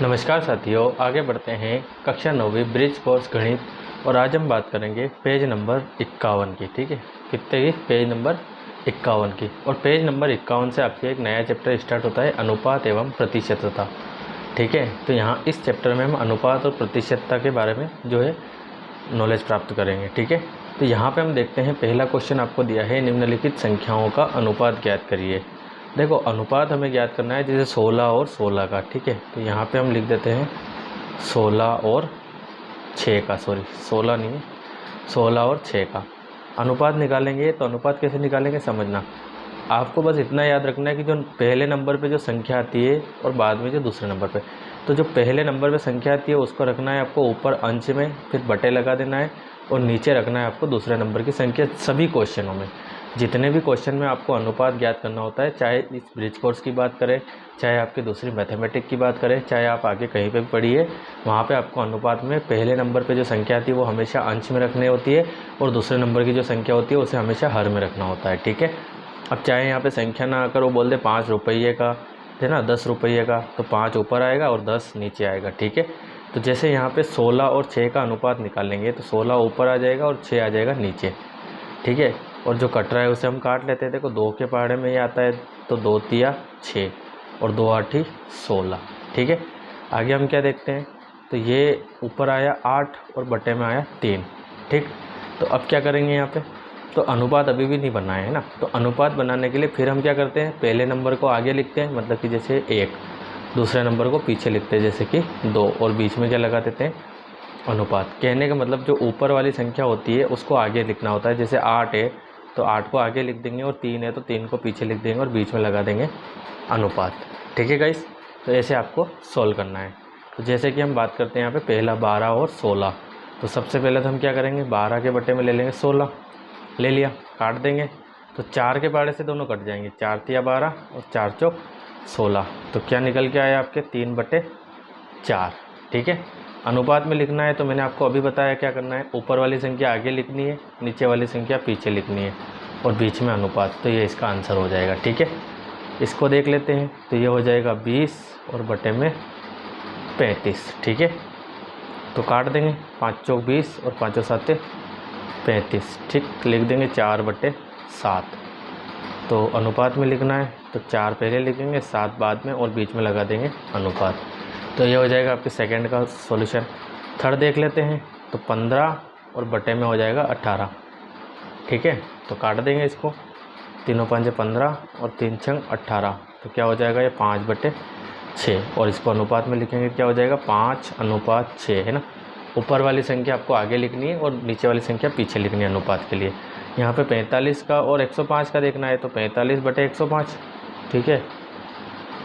नमस्कार साथियों, आगे बढ़ते हैं कक्षा 9वीं ब्रिज कोर्स गणित। और आज हम बात करेंगे पेज नंबर 51 की। ठीक है, कितने की? पेज नंबर 51 की। और पेज नंबर 51 से आपके एक नया चैप्टर स्टार्ट होता है, अनुपात एवं प्रतिशतता। ठीक है, तो यहाँ इस चैप्टर में हम अनुपात और प्रतिशतता के बारे में जो है नॉलेज प्राप्त करेंगे। ठीक है, तो यहाँ पे हम देखते हैं पहला क्वेश्चन आपको दिया है, निम्नलिखित संख्याओं का अनुपात ज्ञात करिए। देखो, अनुपात हमें ज्ञात करना है जैसे 16 और 16 का। ठीक है, तो यहाँ पे हम लिख देते हैं 16 और 6 का, सॉरी 16 नहीं है, 16 और 6 का अनुपात निकालेंगे। तो अनुपात कैसे निकालेंगे समझना। आपको बस इतना याद रखना है कि जो पहले नंबर पे जो संख्या आती है और बाद में जो दूसरे नंबर पे, तो जो पहले नंबर पे संख्या आती है उसको रखना है आपको ऊपर अंश में, फिर बटे लगा देना है, और नीचे रखना है आपको दूसरे नंबर की संख्या। सभी क्वेश्चनों में, जितने भी क्वेश्चन में आपको अनुपात ज्ञात करना होता है, चाहे इस ब्रिज कोर्स की बात करें, चाहे आपकी दूसरी मैथमेटिक्स की बात करें, चाहे आप आगे कहीं पे भी पढ़िए, वहाँ पे आपको अनुपात में पहले नंबर पे जो संख्या आती है वो हमेशा अंश में रखनी होती है, और दूसरे नंबर की जो संख्या होती है उसे हमेशा हर में रखना होता है। ठीक है, अब चाहे यहाँ पे संख्या ना आकर वो बोल दे 5 रुपये का है ना, 10 रुपये का, तो 5 ऊपर आएगा और 10 नीचे आएगा। ठीक है, तो जैसे यहाँ पे 16 और 6 का अनुपात निकालेंगे तो 16 ऊपर आ जाएगा और 6 आ जाएगा नीचे। ठीक है, और जो कट रहा है उसे हम काट लेते हैं। देखो 2 के पहाड़े में ये आता है, तो 2 तिया 6 और 2 आठी 16। ठीक है, आगे हम क्या देखते हैं, तो ये ऊपर आया 8 और बटे में आया 3। ठीक, तो अब क्या करेंगे यहाँ पे, तो अनुपात अभी भी नहीं बनाए है ना, तो अनुपात बनाने के लिए फिर हम क्या करते हैं, पहले नंबर को आगे लिखते हैं, मतलब कि जैसे 1, दूसरे नंबर को पीछे लिखते हैं जैसे कि 2, और बीच में क्या लगा देते हैं, अनुपात। कहने का मतलब जो ऊपर वाली संख्या होती है उसको आगे लिखना होता है। जैसे 8 है तो 8 को आगे लिख देंगे, और 3 है तो 3 को पीछे लिख देंगे, और बीच में लगा देंगे अनुपात। ठीक है गाइस, तो ऐसे आपको सॉल्व करना है। तो जैसे कि हम बात करते हैं यहाँ पे पहला 12 और 16, तो सबसे पहले तो हम क्या करेंगे, 12 के बटे में ले लेंगे 16, ले लिया, काट देंगे, तो 4 के पाड़े से दोनों कट जाएंगे, 4 तिया 12 और 4 चौक 16। तो क्या निकल के आया आपके 3/4। ठीक है, अनुपात में लिखना है तो मैंने आपको अभी बताया क्या करना है, ऊपर वाली संख्या आगे लिखनी है, नीचे वाली संख्या पीछे लिखनी है, और बीच में अनुपात। तो ये इसका आंसर हो जाएगा। ठीक है, इसको देख लेते हैं, तो ये हो जाएगा 20 और बटे में 35। ठीक है, तो काट देंगे, 5 चौक 20 और 5 7 35। ठीक, लिख देंगे 4/7। तो अनुपात में लिखना है तो 4 पहले लिखेंगे, 7 बाद में, और बीच में लगा देंगे अनुपात। तो ये हो जाएगा आपके सेकंड का सॉल्यूशन। थर्ड देख लेते हैं, तो 15 और बटे में हो जाएगा 18। ठीक है, तो काट देंगे इसको, 3 5 15 और 3 6 18। तो क्या हो जाएगा, ये 5/6, और इसको अनुपात में लिखेंगे, क्या हो जाएगा 5/6 है ना। ऊपर वाली संख्या आपको आगे लिखनी है और नीचे वाली संख्या पीछे लिखनी है अनुपात के लिए। यहाँ पे 45 का और 105 का देखना है, तो 45/105। ठीक है,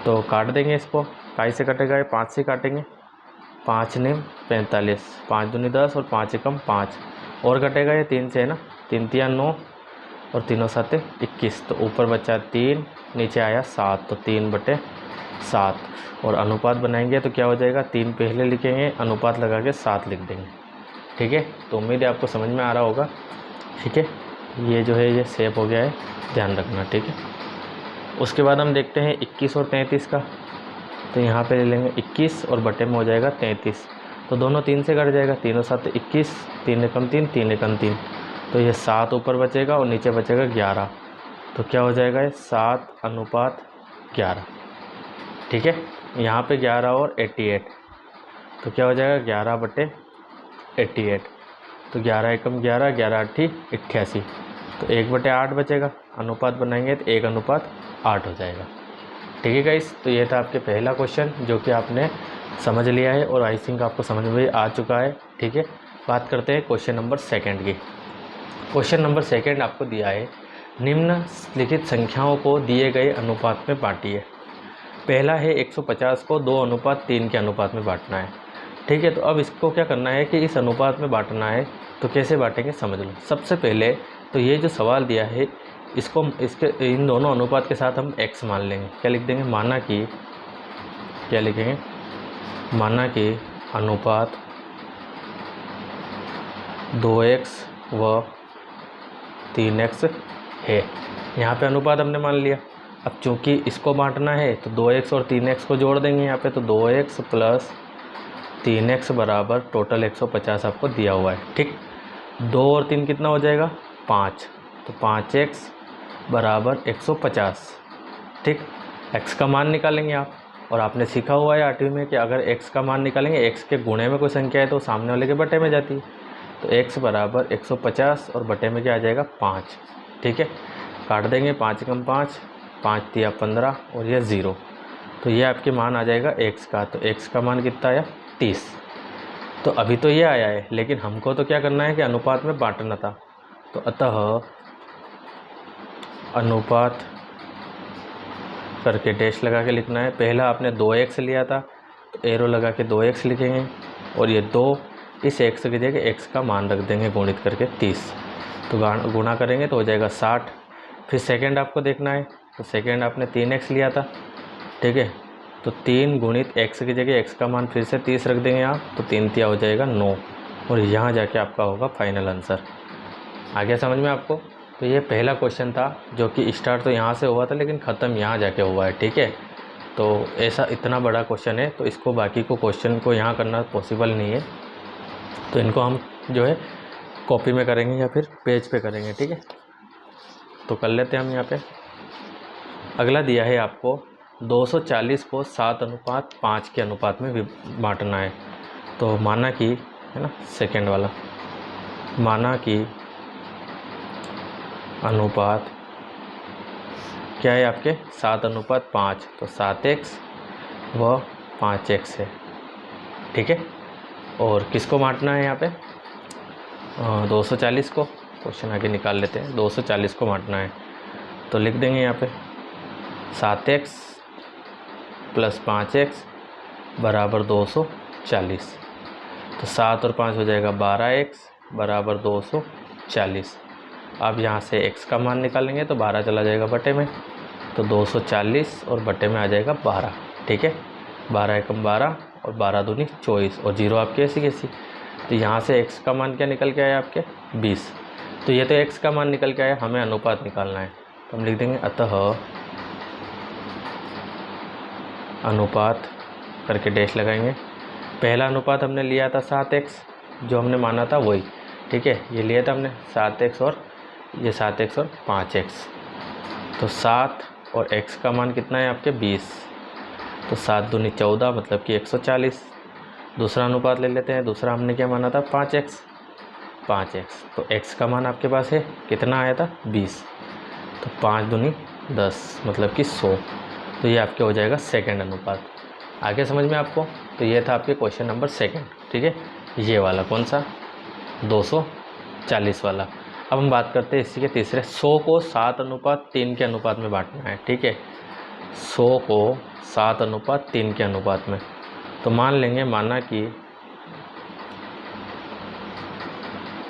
तो काट देंगे इसको, काई से कटेगा, ये 5 से काटेंगे, 5 ने 45, 5 दूनी 10 और 5 एकम 5, और कटेगा ये 3 से है ना, 3 तिया 9 और 3 7 21। तो ऊपर बचा 3, नीचे आया 7, तो 3/7। और अनुपात बनाएंगे तो क्या हो जाएगा, 3 पहले लिखेंगे, अनुपात लगा के 7 लिख देंगे। ठीक है, तो उम्मीद है आपको समझ में आ रहा होगा। ठीक है, ये जो है ये सेव हो गया है, ध्यान रखना। ठीक है, उसके बाद हम देखते हैं 21 और 33 का। तो यहाँ पे ले लेंगे 21 और बटे में हो जाएगा 33। तो दोनों 3 से कट जाएगा, 3 7 21, 3 एकम 3, 3 एकम 3। तो ये 7 ऊपर बचेगा और नीचे बचेगा 11। तो क्या हो जाएगा, ये 7/11। ठीक है, यहाँ पे 11 और 88, तो क्या हो जाएगा 11/88। तो 11 एकम 11, 11 8 88। तो 1/8 बचेगा, अनुपात बनाएंगे तो 1/8 हो जाएगा। ठीक है गाइस, तो ये था आपके पहला क्वेश्चन जो कि आपने समझ लिया है, और आई थिंक आपको समझ में आ चुका है। ठीक है, बात करते हैं क्वेश्चन नंबर सेकंड की। क्वेश्चन नंबर सेकंड आपको दिया है, निम्नलिखित संख्याओं को दिए गए अनुपात में बांटिए। पहला है 150 को 2:3 के अनुपात में बांटना है। ठीक है, तो अब इसको क्या करना है कि इस अनुपात में बांटना है, तो कैसे बांटेंगे समझ लो। सबसे पहले तो ये जो सवाल दिया है इसको, इसके इन दोनों अनुपात के साथ हम x मान लेंगे। क्या लिख देंगे, माना कि, क्या लिखेंगे, माना कि अनुपात 2x व 3x है। यहाँ पे अनुपात हमने मान लिया, अब चूँकि इसको बांटना है तो 2x और 3x को जोड़ देंगे यहाँ पे, तो 2x प्लस 3x बराबर टोटल 150 आपको दिया हुआ है। ठीक, 2 और 3 कितना हो जाएगा 5, तो 5x बराबर 150। ठीक, x का मान निकालेंगे आप, और आपने सीखा हुआ है 8वीं में कि अगर x का मान निकालेंगे, x के गुणे में कोई संख्या है तो सामने वाले के बटे में जाती है, तो x बराबर 150 और बटे में क्या आ जाएगा 5। ठीक है, काट देंगे, 5 कम 5, 5 दिया 15 और यह 0, तो ये आपके मान आ जाएगा x का। तो x का मान कितना आया 30। तो अभी तो ये आया है, लेकिन हमको तो क्या करना है कि अनुपात में बांटना था, तो अतः अनुपात करके डैश लगा के लिखना है। पहला आपने 2x लिया था तो एरो लगा के 2x लिखेंगे, और ये 2 इस x की जगह x का मान रख देंगे गुणित करके 30, तो गुणा करेंगे तो हो जाएगा 60। फिर सेकंड आपको देखना है, तो सेकंड आपने 3x लिया था। ठीक है, तो 3 गुणित x की जगह x का मान फिर से 30 रख देंगे आप, तो 3 तिया हो जाएगा 9, और यहाँ जाके आपका होगा फाइनल आंसर। आ गया समझ में आपको? तो ये पहला क्वेश्चन था जो कि स्टार्ट तो यहाँ से हुआ था लेकिन ख़त्म यहाँ जाके हुआ है। ठीक है, तो ऐसा इतना बड़ा क्वेश्चन है तो इसको बाकी को क्वेश्चन को यहाँ करना पॉसिबल नहीं है, तो इनको हम जो है कॉपी में करेंगे या फिर पेज पे करेंगे। ठीक है, तो कर लेते हैं हम यहाँ पे। अगला दिया है आपको 240 को 7:5 के अनुपात में बांटना है। तो माना कि, है ना, सेकेंड वाला, माना कि अनुपात क्या है आपके 7:5, तो 7x व 5x है। ठीक है, और किसको बांटना है यहाँ पे 240 को, क्वेश्चन आगे निकाल लेते हैं। 240 को बांटना है तो लिख देंगे यहाँ पे 7x प्लस 5x बराबर 240, तो 7 और 5 हो जाएगा 12x बराबर 240। अब यहाँ से x का मान निकालेंगे तो 12 चला जाएगा बटे में, तो 240 और बटे में आ जाएगा 12। ठीक है, 12 एकम 12 और 12 दूनी 24, और 0 आपकी ऐसी कैसी, तो यहाँ से x का मान क्या निकल के आया आपके 20। तो ये तो x का मान निकल के आया, हमें अनुपात निकालना है, तो हम लिख देंगे अतः अनुपात करके डैश लगाएंगे। पहला अनुपात हमने लिया था 7x, जो हमने माना था वही। ठीक है, ये लिया था हमने 7x और ये 7x और 5x, तो 7 और x का मान कितना है आपके 20, तो 7 दूनी 14 मतलब कि 140। दूसरा अनुपात ले लेते हैं, दूसरा हमने क्या माना था 5x, तो x का मान आपके पास है कितना आया था 20, तो 5 दूनी 10 मतलब कि 100, तो ये आपके हो जाएगा सेकंड अनुपात। आगे समझ में आपको? तो ये था आपके क्वेश्चन नंबर सेकंड। ठीक है, ये वाला कौन सा 240 वाला। अब हम बात करते हैं इसी के तीसरे, 100 को 7:3 के अनुपात में बांटना है। ठीक है, 100 को 7:3 के अनुपात में, तो मान लेंगे, माना कि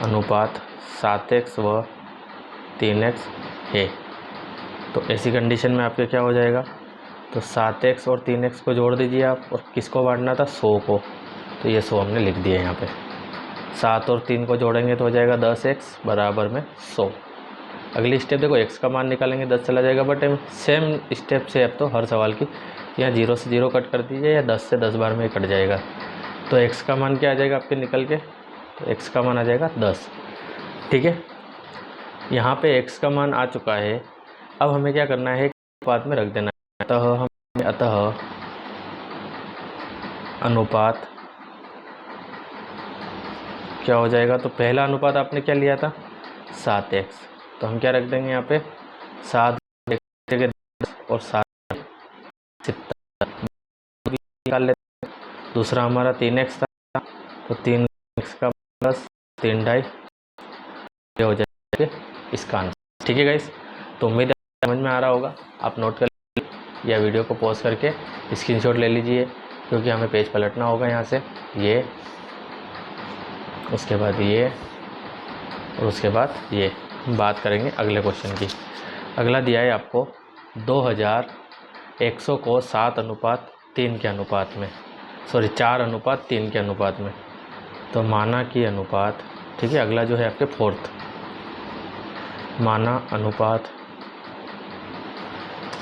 अनुपात 7x व 3x है, तो ऐसी कंडीशन में आपके क्या हो जाएगा, तो 7x और 3x को जोड़ दीजिए आप, और किसको बांटना था 100 को, तो ये 100 हमने लिख दिया यहाँ पे। 7 और 3 को जोड़ेंगे तो हो जाएगा 10x बराबर में 100। अगली स्टेप देखो, x का मान निकालेंगे 10 चला जाएगा बटे में। सेम स्टेप से अब तो हर सवाल की, यहाँ 0 से 0 कट कर दीजिए या 10 से 10 बार में कट जाएगा, तो x का मान क्या आ जाएगा आपके निकल के, तो x का मान आ जाएगा 10। ठीक है, यहाँ पे x का मान आ चुका है। अब हमें क्या करना है, अनुपात में रख देना है। अतः अनुपात क्या हो जाएगा, तो पहला अनुपात आपने क्या लिया था 7x, तो हम क्या रख देंगे यहाँ पे 7 और 7 निकाल लेते हैं। दूसरा हमारा 3x था, तो 3x का प्लस 3 ढाई हो जाएगा इसका आंसर। ठीक है गाइस, तो उम्मीद है समझ में आ रहा होगा। आप नोट कर लीजिए या वीडियो को पॉज करके स्क्रीनशॉट ले लीजिए, क्योंकि हमें पेज पलटना होगा यहाँ से, ये उसके बाद ये और उसके बाद ये। बात करेंगे अगले क्वेश्चन की। अगला दिया है आपको 2100 को 7:3 के अनुपात में, 4:3 के अनुपात में, तो माना कि अनुपात, ठीक है, अगला जो है आपके फोर्थ, माना अनुपात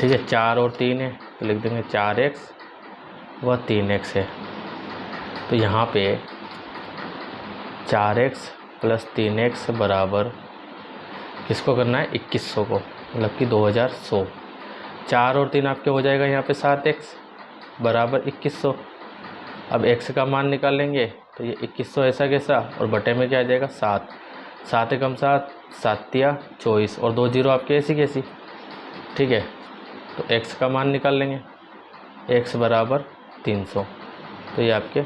ठीक है। 4 और 3 है तो लिख देंगे 4x व 3x है। तो यहाँ पे 4x प्लस 3x बराबर किसको करना है, 2100 को, मतलब कि 2100। 4 और 3 आपके हो जाएगा यहाँ पे 7x बराबर 2100। अब x का मान निकालेंगे तो ये 2100 ऐसा कैसा, और बटे में क्या आ जाएगा 7, 7 एकम 7, 7 या 24 और 2 जीरो आपके ऐसी कैसी। ठीक है, तो x का मान निकाल लेंगे, x बराबर 300। तो ये आपके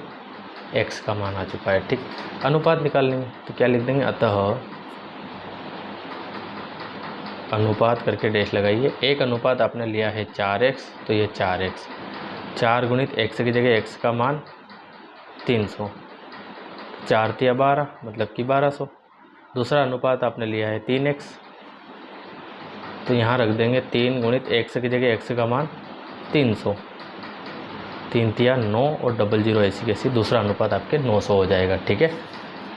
x का मान आ चुका है। ठीक, अनुपात निकाल लेंगे तो क्या लिख देंगे, अतः अनुपात करके डैश लगाइए। एक अनुपात आपने लिया है 4x, तो ये 4x, 4 गुणित x की जगह x का मान 300, 4 तिया 12 मतलब कि 1200। दूसरा अनुपात आपने लिया है 3x, तो यहाँ रख देंगे 3 गुणित x की जगह x का मान 300, 3 तिया 9 और 00 ऐसी कैसी, दूसरा अनुपात आपके 900 हो जाएगा। ठीक है।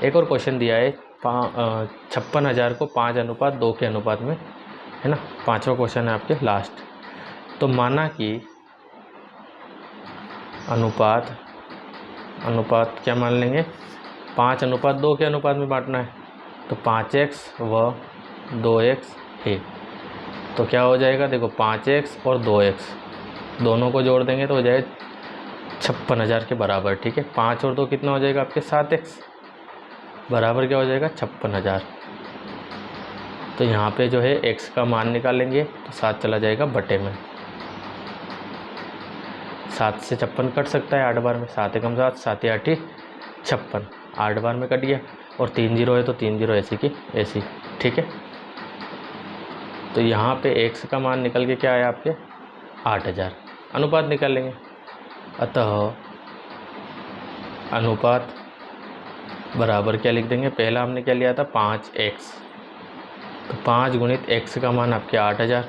एक और क्वेश्चन दिया है 56,000 को 5:2 के अनुपात में, है ना। 5वां क्वेश्चन है आपके लास्ट। तो माना कि अनुपात क्या मान लेंगे, 5:2 के अनुपात में बांटना है, तो 5x व 2x है। तो क्या हो जाएगा, देखो 5x और 2x दोनों को जोड़ देंगे तो हो जाए 56,000 के बराबर। ठीक है, 5 और 2 कितना हो जाएगा आपके 7x बराबर क्या हो जाएगा 56,000। तो यहाँ पे जो है x का मान निकालेंगे तो 7 चला जाएगा बटे में, 7 से 56 कट सकता है 8 बार में, 7 एकम 7, 7 या 8 56, 8 बार में कट गया। और 3 जीरो है तो 3 जीरो ऐसी की ऐसी। ठीक है, तो यहाँ पे x का मान निकल के क्या आया आपके 8000। अनुपात निकालेंगे, अतः अनुपात बराबर क्या लिख देंगे, पहला हमने क्या लिया था 5x, तो 5 गुणित x का मान आपके 8000,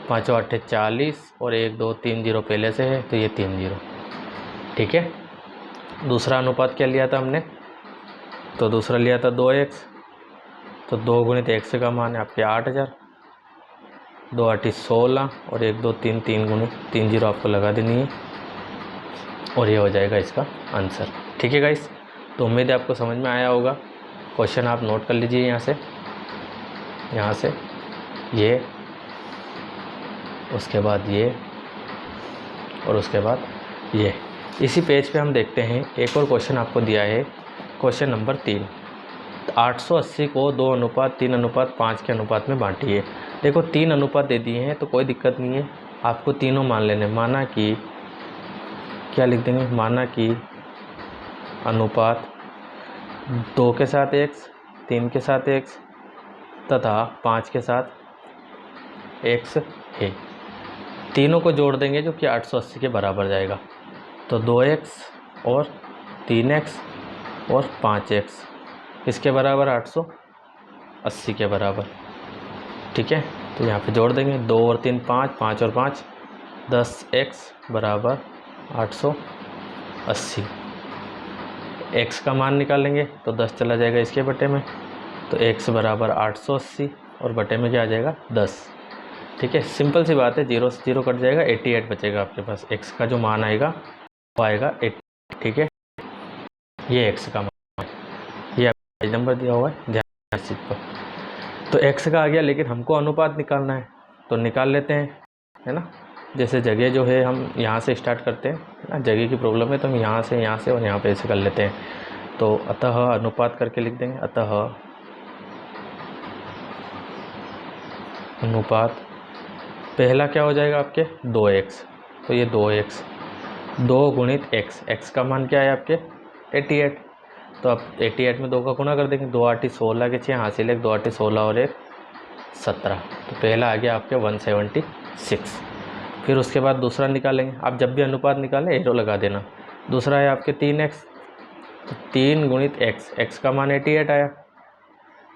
5 8 40 और 1 2 3 जीरो पहले से है तो ये 3 जीरो। ठीक है, दूसरा अनुपात क्या लिया था हमने, तो दूसरा लिया था 2x, तो 2 गुणित x का मान है आपके 8000, 2 8 16 और 1 2 3 3 गुणित 3 जीरो आपको लगा देनी है और ये हो जाएगा इसका आंसर। ठीक है गाइस, तो उम्मीद है आपको समझ में आया होगा। क्वेश्चन आप नोट कर लीजिए यहाँ से ये, उसके बाद ये और उसके बाद ये। इसी पेज पे हम देखते हैं एक और क्वेश्चन आपको दिया है, क्वेश्चन नंबर 3। 880 को 2:3:5 के अनुपात में बांटिए। देखो 3 अनुपात दे दिए हैं तो कोई दिक्कत नहीं है, आपको तीनों मान लेने। माना कि क्या लिख देंगे, माना कि अनुपात 2 के साथ x, 3 के साथ x तथा 5 के साथ x है। तीनों को जोड़ देंगे जो कि 880 के बराबर जाएगा। तो 2x और 3x और 5x इसके बराबर 880 के बराबर। ठीक है, तो यहाँ पे जोड़ देंगे 2 और 3 5, 5 और 5 10x बराबर 880। x का मान निकालेंगे तो 10 चला जाएगा इसके बटे में, तो x बराबर 880 और बटे में क्या आ जाएगा 10। ठीक है, सिंपल सी बात है, 0 से 0 कट जाएगा, 88 बचेगा आपके पास। x का जो मान आएगा वो आएगा 80। ठीक है, ये x का मान, ये पेज नंबर दिया हुआ है, ध्यान इस चीज़ पर। तो x का आ गया, लेकिन हमको अनुपात निकालना है तो निकाल लेते हैं, है ना। जैसे जगह जो है हम यहाँ से स्टार्ट करते हैं ना, जगह की प्रॉब्लम है तो हम यहाँ से और यहाँ पे ऐसे कर लेते हैं। तो अतः अनुपात करके लिख देंगे, अतः अनुपात पहला क्या हो जाएगा आपके 2x, तो ये 2x, 2 गुणित x का मान क्या है आपके 88, तो अब 88 में 2 का गुणा कर देंगे, 2 8 16 के 6 हासिल 1, 2 8 16 और 1 17, तो पहला आ गया आपके 176। फिर उसके बाद दूसरा निकालेंगे, आप जब भी अनुपात निकालें एरो लगा देना। दूसरा है आपके 3x, तो 3 गुणित x का मान 88 आया,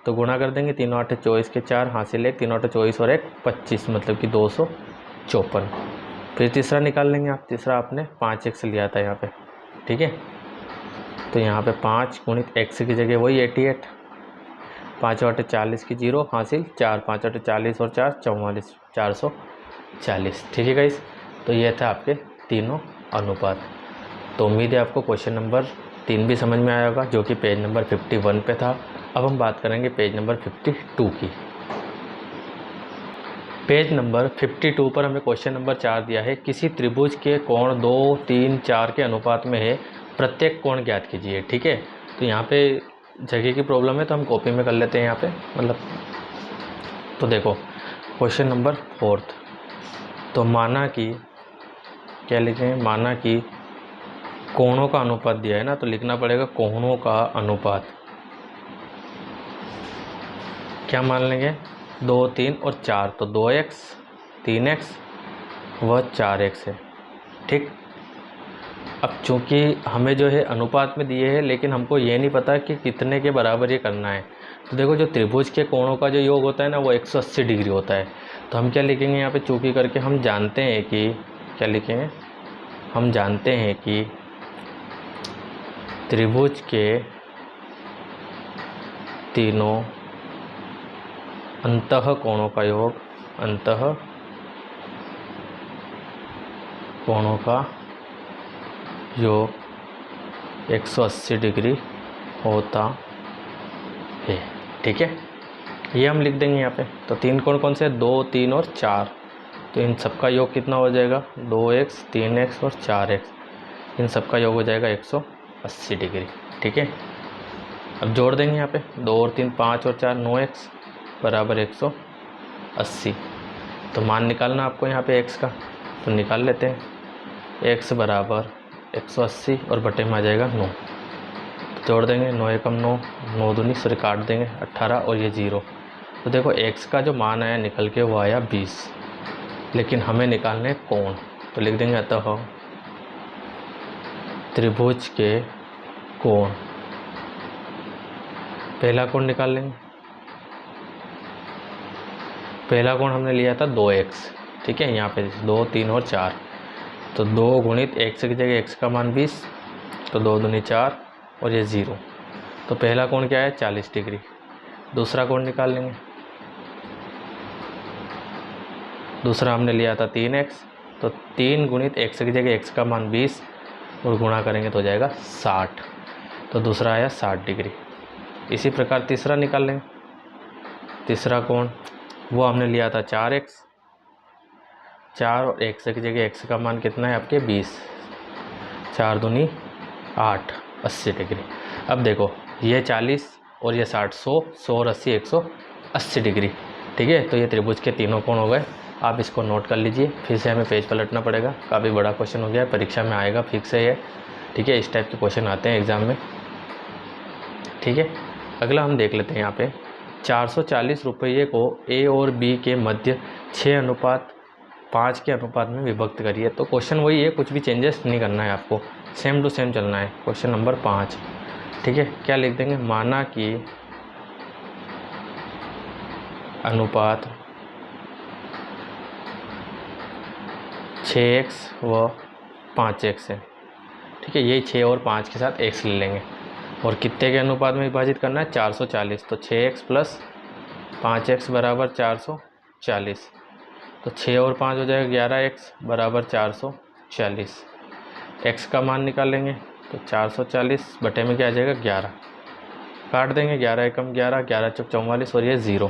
तो गुणा कर देंगे, 3 8 24 के 4 हासिल 1, 3 8 24 और 1 25 मतलब कि 254। फिर तीसरा निकाल लेंगे आप, तीसरा आपने 5x लिया था यहाँ पे। ठीक है, तो यहाँ पे 5 गुणित x की जगह वही 88, 5 8 40 की 0 हासिल 4, 5 8 40 और 4 44, 40। ठीक है गाइस, तो ये था आपके तीनों अनुपात। तो उम्मीद है आपको क्वेश्चन नंबर 3 भी समझ में आया होगा, जो कि पेज नंबर 51 पे था। अब हम बात करेंगे पेज नंबर 52 की। पेज नंबर 52 पर हमें क्वेश्चन नंबर 4 दिया है, किसी त्रिभुज के कोण 2, 3, 4 के अनुपात में है, प्रत्येक कोण ज्ञात कीजिए। ठीक है, तो यहाँ पे जगह की प्रॉब्लम है तो हम कॉपी में कर लेते हैं यहाँ पे, मतलब। तो देखो क्वेश्चन नंबर 4, तो माना कि क्या लिखें, माना कि कोणों का अनुपात दिया है ना, तो लिखना पड़ेगा कोणों का अनुपात। क्या मान लेंगे, 2, 3 और 4, तो 2x, 3x व 4x है। ठीक, अब चूंकि हमें जो है अनुपात में दिए हैं, लेकिन हमको ये नहीं पता कि कितने के बराबर ये करना है। तो देखो जो त्रिभुज के कोणों का जो योग होता है ना, वो 180 डिग्री होता है। तो हम क्या लिखेंगे यहाँ पे, चूंकि करके हम जानते हैं कि, क्या लिखेंगे, हम जानते हैं कि त्रिभुज के तीनों अंतः कोणों का योग, अंतः कोणों का योग 180 डिग्री होता है। ठीक है, ये हम लिख देंगे यहाँ पे। तो 3 कोण कौन से, 2, 3 और 4, तो इन सब का योग कितना हो जाएगा, 2x, 3x और 4x, इन सब का योग हो जाएगा 180 डिग्री। ठीक है, अब जोड़ देंगे यहाँ पे, 2 और 3 5 और 4 9x बराबर 180। तो मान निकालना आपको यहाँ पे x का, तो निकाल लेते हैं। x बराबर 180 और बटे में आ जाएगा 9, तो जोड़ देंगे, 9 एकम 9, 9 दूनी, सॉरी काट देंगे 18 और ये 0। तो देखो x का जो मान आया निकल के वो आया 20, लेकिन हमें निकालने कोण, तो लिख देंगे अतः त्रिभुज के कोण, पहला कोण निकाल लेंगे। पहला कोण हमने लिया था 2x। ठीक है, यहाँ पे 2, 3 और 4, तो 2 गुणित x की जगह x का मान 20, तो 2 दूनी 4 और ये 0। तो पहला कोण क्या है, 40 डिग्री। दूसरा कोण निकाल लेंगे। दूसरा हमने लिया था 3x, तो 3 गुणित x की जगह x का मान 20 और गुणा करेंगे तो हो जाएगा 60, तो दूसरा आया 60 डिग्री। इसी प्रकार तीसरा निकाल लेंगे। तीसरा कोण वो हमने लिया था 4x, 4 और x की जगह x का मान कितना है आपके 20, 4 दूनी 8, 80 डिग्री। अब देखो ये 40 और ये 60, 100 और 80, 180 डिग्री। ठीक है, तो ये त्रिभुज के तीनों कोण हो गए। आप इसको नोट कर लीजिए, फिर से हमें पेज पलटना पड़ेगा, काफ़ी बड़ा क्वेश्चन हो गया, परीक्षा में आएगा फिक्स है ये। ठीक है, इस टाइप के क्वेश्चन आते हैं एग्ज़ाम में। ठीक है, अगला हम देख लेते हैं यहाँ पे, 440 रुपये को ए और बी के मध्य 6:5 के अनुपात में विभक्त करिए। तो क्वेश्चन वही है, कुछ भी चेंजेस नहीं करना है आपको, सेम टू सेम चलना है। Question number 5। ठीक है, क्या लिख देंगे, माना कि अनुपात 6x व 5x है। ठीक है, यही 6 और 5 के साथ x ले लेंगे और कितने के अनुपात में विभाजित करना है, 440। तो 6x प्लस 5x बराबर 440, तो 6 और 5 हो जाएगा 11x बराबर 440। x का मान निकालेंगे, तो 440 बटे में क्या आ जाएगा 11, काट देंगे, 11 एकम 11, 11 चौक 44 और ये 0,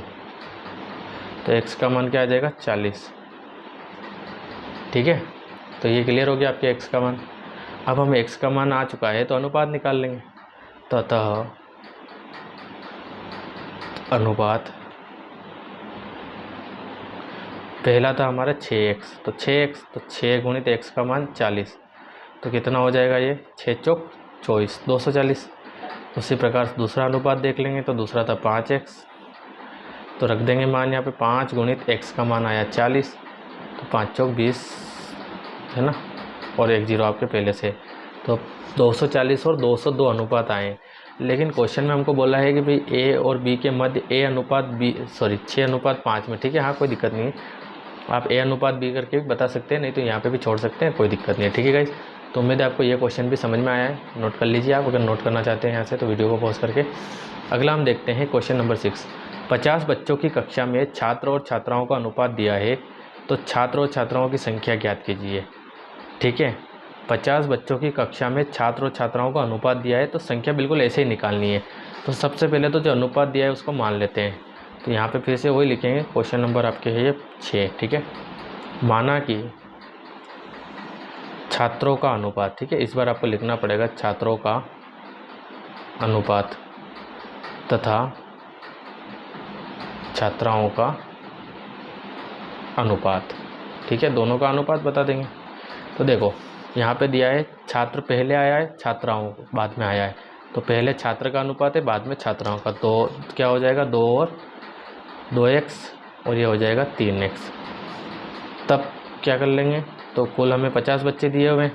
तो x का मान क्या आ जाएगा 40। ठीक है, तो ये क्लियर हो गया आपके x का मान। अब हमें x का मान आ चुका है तो अनुपात निकाल लेंगे। तो अतः अनुपात पहला था हमारा 6x, तो 6x, तो 6 गुणित x का मान 40, तो कितना हो जाएगा ये 6 चौक 24, 240। उसी प्रकार दूसरा अनुपात देख लेंगे, तो दूसरा था 5x, तो रख देंगे मान यहाँ पे 5 गुणित x का मान आया 40, तो 5 चौक 20 है ना, और 1 0 आपके पहले से, तो 240 और 202 अनुपात आए। लेकिन क्वेश्चन में हमको बोला है कि भाई a और b के मध्य a अनुपात b, सॉरी 6:5 में। ठीक है, हाँ कोई दिक्कत नहीं है, आप a अनुपात b करके भी बता सकते हैं, नहीं तो यहाँ पे भी छोड़ सकते हैं, कोई दिक्कत नहीं है। ठीक है गाइस, तो उम्मीद है आपको ये क्वेश्चन भी समझ में आया है, नोट कर लीजिए आप, अगर नोट करना चाहते हैं यहाँ से तो वीडियो को पॉज करके। अगला हम देखते हैं क्वेश्चन नंबर 6। 50 बच्चों की कक्षा में छात्र और छात्राओं का अनुपात दिया है, तो छात्र और छात्राओं की संख्या ज्ञात कीजिए। ठीक है, 50 बच्चों की कक्षा में छात्र और छात्राओं का अनुपात दिया है, तो संख्या बिल्कुल ऐसे ही निकालनी है। तो सबसे पहले तो जो अनुपात दिया है उसको मान लेते हैं। तो यहाँ पे फिर से वही लिखेंगे, क्वेश्चन नंबर आपके है ये 6। ठीक है, माना कि छात्रों का अनुपात, ठीक है, इस बार आपको लिखना पड़ेगा छात्रों का अनुपात तथा छात्राओं का अनुपात। ठीक है, दोनों का अनुपात बता देंगे। तो देखो यहाँ पे दिया है छात्र पहले आया है, छात्राओं बाद में आया है, तो पहले छात्र का अनुपात है, बाद में छात्राओं का। तो क्या हो जाएगा 2 और 2x और ये हो जाएगा 3x। तब क्या कर लेंगे, तो कुल हमें 50 बच्चे दिए हुए हैं,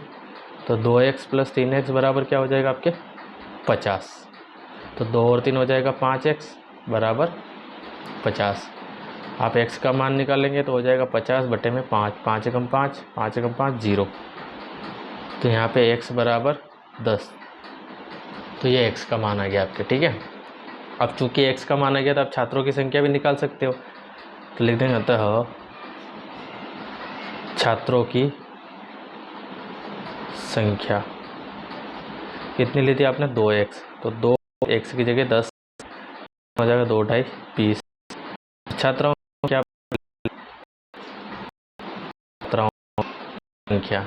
तो 2x + 3x बराबर क्या हो जाएगा आपके 50। तो 2 और 3 हो जाएगा 5x बराबर 50। आप x का मान निकालेंगे तो हो जाएगा 50/5, 5 एकम 5, 5 एकम 5 0। तो यहाँ पे x बराबर 10। तो ये x का मान आ गया आपके। ठीक है, अब चूंकि x का मान आ गया तो आप छात्रों की संख्या भी निकाल सकते हो। तो लिख देंगे अतः छात्रों की संख्या कितनी ली थी आपने 2x, तो 2x की जगह 10 हो जाएगा, 2 × 2 = 20। छात्राओं की क्या छात्राओं संख्या,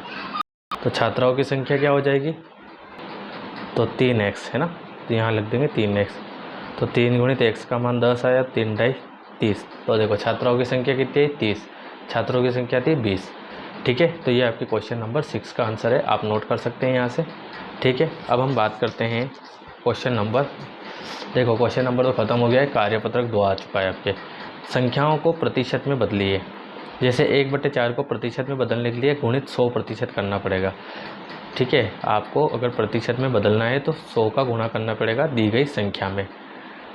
तो छात्राओं की संख्या क्या हो जाएगी, तो 3x है ना, तो यहाँ लिख देंगे 3x। तो 3 × x का मान 10 आया, 3 × 30। तो देखो छात्राओं की संख्या कितनी है 30, छात्रों की संख्या थी 20। ठीक है, तो ये आपके क्वेश्चन नंबर 6 का आंसर है, आप नोट कर सकते हैं यहाँ से। ठीक है, अब हम बात करते हैं क्वेश्चन नंबर। देखो क्वेश्चन नंबर तो ख़त्म हो गया है, कार्यपत्रक 2 आ चुका है आपके। संख्याओं को प्रतिशत में बदलिए। जैसे 1/4 को प्रतिशत में बदलने के लिए गुणित 100% करना पड़ेगा। ठीक है, आपको अगर प्रतिशत में बदलना है तो 100 का गुणा करना पड़ेगा दी गई संख्या में।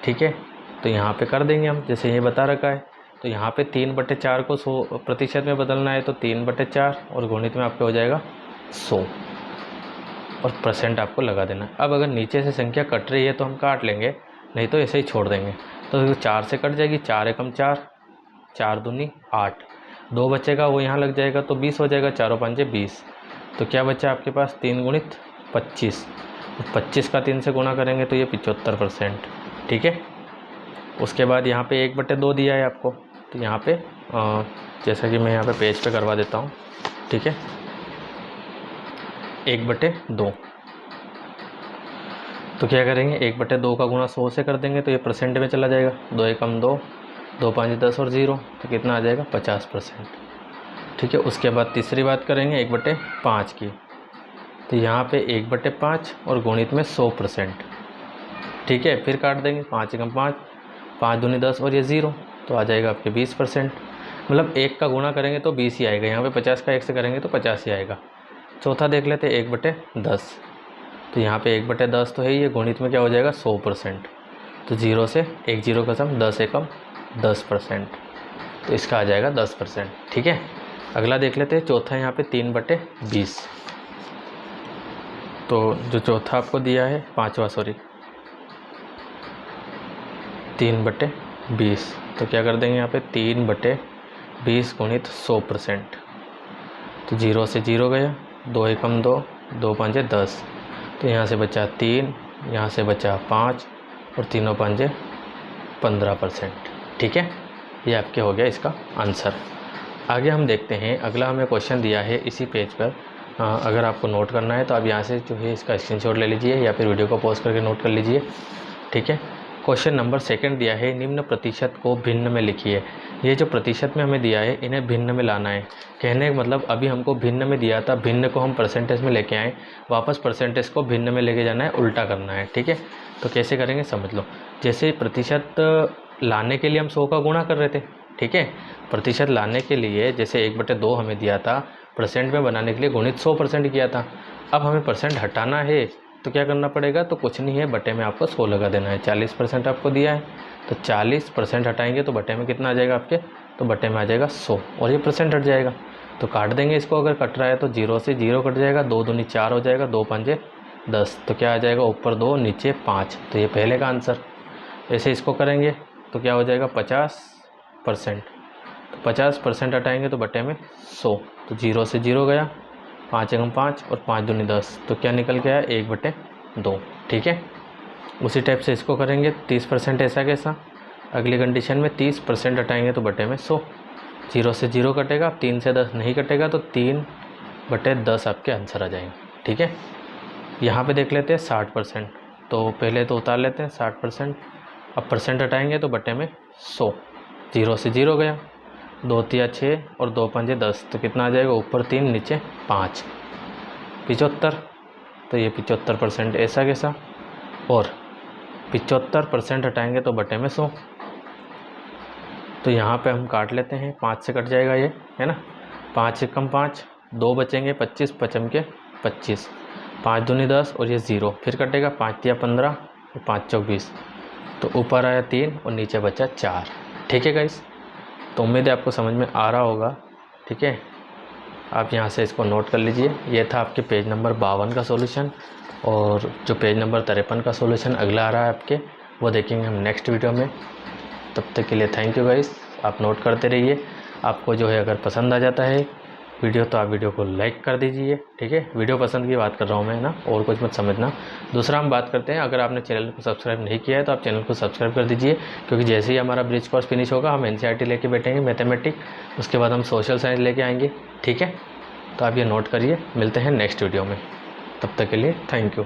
ठीक है, तो यहाँ पे कर देंगे हम, जैसे ये बता रखा है। तो यहाँ पे 3/4 को 100% में बदलना है, तो 3/4 और गुणित में आपके हो जाएगा 100 और % आपको लगा देना है। अब अगर नीचे से संख्या कट रही है तो हम काट लेंगे, नहीं तो ऐसे ही छोड़ देंगे। तो 4 से कट जाएगी, 4 एकम 4, 4 दूनी 8, 2 बचेगा वो यहाँ लग जाएगा, तो 20 हो जाएगा, 4 और 5 20। तो क्या बचा आपके पास 3 × 25, 25 का 3 से गुणा करेंगे तो ये 75%। ठीक है, उसके बाद यहाँ पे 1/2 दिया है आपको, तो यहाँ पे जैसा कि मैं यहाँ पे पेज पे करवा देता हूँ। ठीक है, 1/2, तो क्या करेंगे 1/2 का गुणा 100 से कर देंगे, तो ये % में चला जाएगा, 2 एकम 2, 2 5 10 और 0, तो कितना आ जाएगा 50%। ठीक है, उसके बाद तीसरी बात करेंगे 1/5 की, तो यहाँ पे 1/5 और गुणित में 100%। ठीक है, फिर काट देंगे, 5 एकम 5, 5 दूनी 10 और ये 0, तो आ जाएगा आपके 20%। मतलब 1 का गुणा करेंगे तो 20 ही आएगा, यहाँ पे 50 का 1 से करेंगे तो 50 ही आएगा। चौथा देख लेते 1/10, तो यहाँ पे 1/10 तो है ही, ये गुणित में क्या हो जाएगा 100%। तो 0 से 1 0 कसम 10 एकम 10%, तो इसका आ जाएगा 10%। ठीक है, अगला देख लेते हैं चौथा, यहाँ पे 3/20। तो जो चौथा आपको दिया है, पाँचवा 3/20, तो क्या कर देंगे यहाँ पे 3/20 गुणित 100%। तो 0 से 0 गया, 2 एकम 2, 2 5 10, तो यहाँ से बचा 3, यहाँ से बचा 5 और 3 और 5 15%। ठीक है, ये आपके हो गया इसका आंसर। आगे हम देखते हैं, अगला हमें क्वेश्चन दिया है इसी पेज पर। अगर आपको नोट करना है तो आप यहाँ से जो है इसका स्क्रीनशॉट ले लीजिए या फिर वीडियो को पॉज करके नोट कर लीजिए। ठीक है, क्वेश्चन नंबर 2 दिया है, निम्न प्रतिशत को भिन्न में लिखिए। ये जो प्रतिशत में हमें दिया है इन्हें भिन्न में लाना है। कहने का मतलब अभी हमको भिन्न में दिया था, भिन्न को हम परसेंटेज में लेके आए, वापस परसेंटेज को भिन्न में लेके जाना है, उल्टा करना है। ठीक है, तो कैसे करेंगे समझ लो। जैसे प्रतिशत लाने के लिए हम 100 का गुणा कर रहे थे। ठीक है, प्रतिशत लाने के लिए जैसे 1/2 हमें दिया था, परसेंट में बनाने के लिए गुणित 100% किया था। अब हमें परसेंट हटाना है तो क्या करना पड़ेगा, तो कुछ नहीं है, बटे में आपको 100 लगा देना है। 40% आपको दिया है, तो 40% हटाएंगे तो बटे में कितना आ जाएगा आपके, तो बटे में आ जाएगा 100 और ये % हट जाएगा। तो काट देंगे इसको, अगर कट रहा है तो 0 से 0 कट जाएगा, 2 दूनी 4 हो जाएगा, 2 5 10, तो क्या आ जाएगा ऊपर 2 नीचे 5, तो ये पहले का आंसर। ऐसे इसको करेंगे तो क्या हो जाएगा 50%। तो 50% हटाएंगे तो बटे में 100, तो 0 से 0 गया, 5 एकम 5 और 5 दूनी 10, तो क्या निकल गया 1/2। ठीक है, उसी टाइप से इसको करेंगे 30% ऐसा कैसा। अगली कंडीशन में 30% हटाएंगे तो बटे में 100, 0 से 0 कटेगा, 3 से 10 नहीं कटेगा, तो 3/10 आपके आंसर आ जाएंगे। ठीक है, यहाँ पे देख लेते हैं 60%, तो पहले तो उतार लेते हैं 60%। अब परसेंट हटाएंगे तो बटे में 100, 0 से 0 गया, 2 तिया 6 और 2 पंजे 10, तो कितना आ जाएगा, ऊपर 3 नीचे 5, 75। तो ये 75% ऐसा कैसा। और 75% हटाएंगे तो बटे में 100, तो यहाँ पे हम काट लेते हैं, 5 से कट जाएगा ये, है ना। 5 एकम 5, 2 बचेंगे 25, पचम के 25, 5 दूनी 10 और ये 0 फिर कटेगा, 5 तिया 15 और 5 चौक 20, तो ऊपर आया 3 और नीचे बचा 4। ठीक है गाइस, तो उम्मीद है आपको समझ में आ रहा होगा। ठीक है, आप यहाँ से इसको नोट कर लीजिए। ये था आपके पेज नंबर 52 का सॉल्यूशन, और जो पेज नंबर 53 का सॉल्यूशन अगला आ रहा है आपके, वो देखेंगे हम नेक्स्ट वीडियो में। तब तक के लिए थैंक यू गाइस, आप नोट करते रहिए। आपको जो है अगर पसंद आ जाता है वीडियो तो आप वीडियो को लाइक कर दीजिए। ठीक है, वीडियो पसंद की बात कर रहा हूँ मैं ना, और कुछ मत समझना। दूसरा हम बात करते हैं, अगर आपने चैनल को सब्सक्राइब नहीं किया है तो आप चैनल को सब्सक्राइब कर दीजिए, क्योंकि जैसे ही हमारा ब्रिज कोर्स फिनिश होगा हम NCERT लेके बैठेंगे मैथमेटिक, उसके बाद हम सोशल साइंस लेके आएंगे। ठीक है, तो आप ये नोट करिए, मिलते हैं नेक्स्ट वीडियो में। तब तक के लिए थैंक यू।